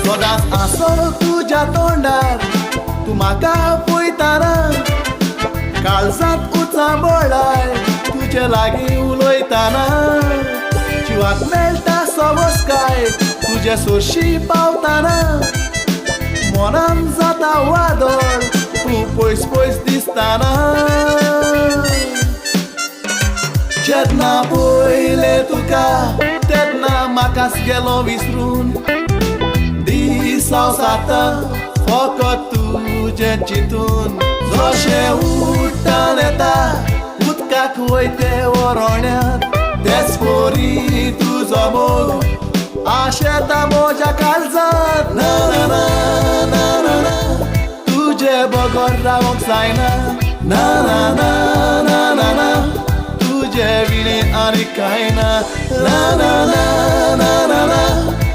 सदांच आसो तुज्या तोंडार तूं म्हाका पळयताना काळजांत उचांबळाय तुजे लागीं उलयताना जिवाक मेळटा समस्काय तुजे सोशी पावताना मनान जाता वादळ तूं पयस पयस दिसताना जेन्ना पळयलें तुका तेन्ना म्हाकाच गेलो विसरून दीस हांव साता फकत तुजें चिंतून जशें उट्टान येता उदकाक वयते वरोण्यात तेच पोरी तुजो मोग आशेता म्हज्या काळजांत ना ना ना ना ना ना तुजे बगर रावंक जायना ना ना ना ना ना ना तुजे विणे आनी कांय ना ना ना ना ना ना ना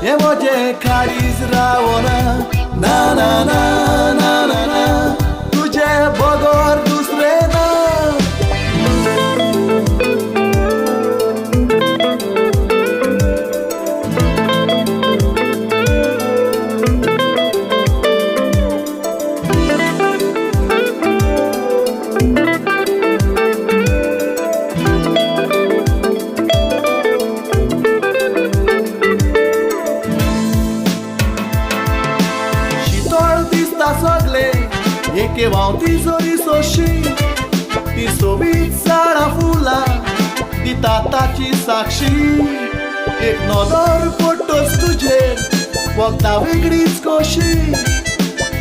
हे म्हजें काळीज रावना ना ना ना ना ना ना तुजे बगर दुसरें ना सगळे एके व्हांवती जोरी सोशी ती सोबीत झाडां फुलां दिता ताची साक्षी एक नदर पडटोच तुजेर वखदां वेगळीच कशी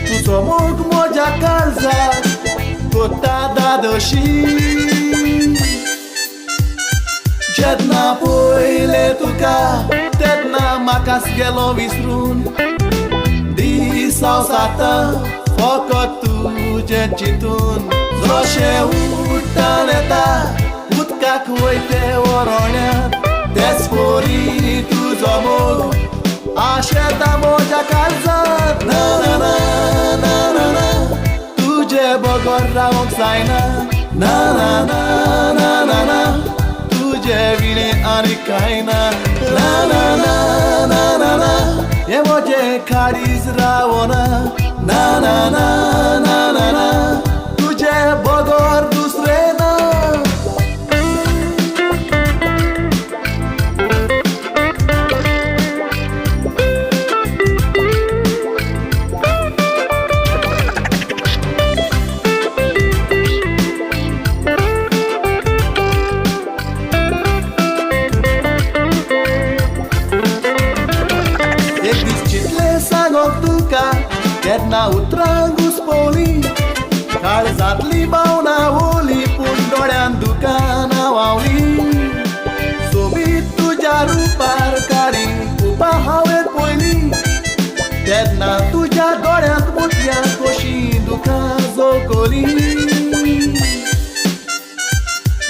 तुजो मोग म्हज्या काळजाक कोत्ता दादोशी जेन्ना पळयलें तुका तेन्ना म्हाकाच गेलो विसरून दीस हांव साता फकत तुजें चिंतून जशें उट्टान येता उदकाक वयते वरोण्यात तेच पोरी तुजो मोग आशेता म्हज्या काळजांत ना ना ना ना ना ना तुजे बगर रावंक जायना ना ना ना ना ना ना तुजे विणे आनी कांय ना ना ना ना ना ना ना हे म्हजें काळीज रावना ना ना ना ना ना ना तुजे बगर दुसरें ना तेन्ना उतरां घुसपवली काळजांतली भावना ओली पूण दोळ्यान दुकानां व्हांवली सोबीत तुज्या रुपार काडी खुबा हांवें पळयली तेन्ना तुज्या दोळ्यांत मोठ्या कशी दुकां जोकोली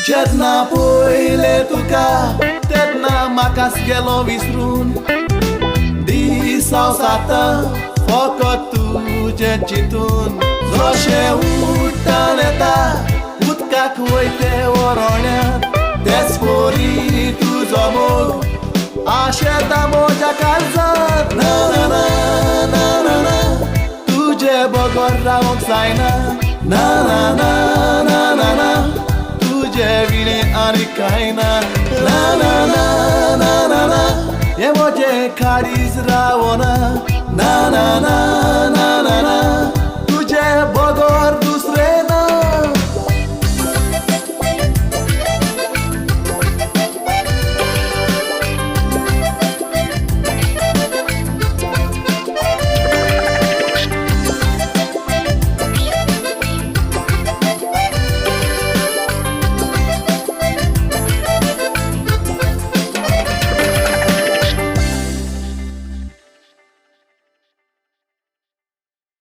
जेन्ना पळयलें तुका तेन्ना म्हाकाच गेलो विसरून दीस हांव साता फकत तुजें चिंतून जशें उट्टान येता उदकाक वयते वरोण्यात तेच पोरी तुजो मोग आशेता म्हज्या काळजांत ना ना ना ना ना ना तुजे बगर रावंक जायना ना ना ना ना ना ना तुजे विणे आनी कांय ना ना ना ना ना ना ना हे म्हजें काळीज रावना ना ना ना ना ना ना तुजे बगर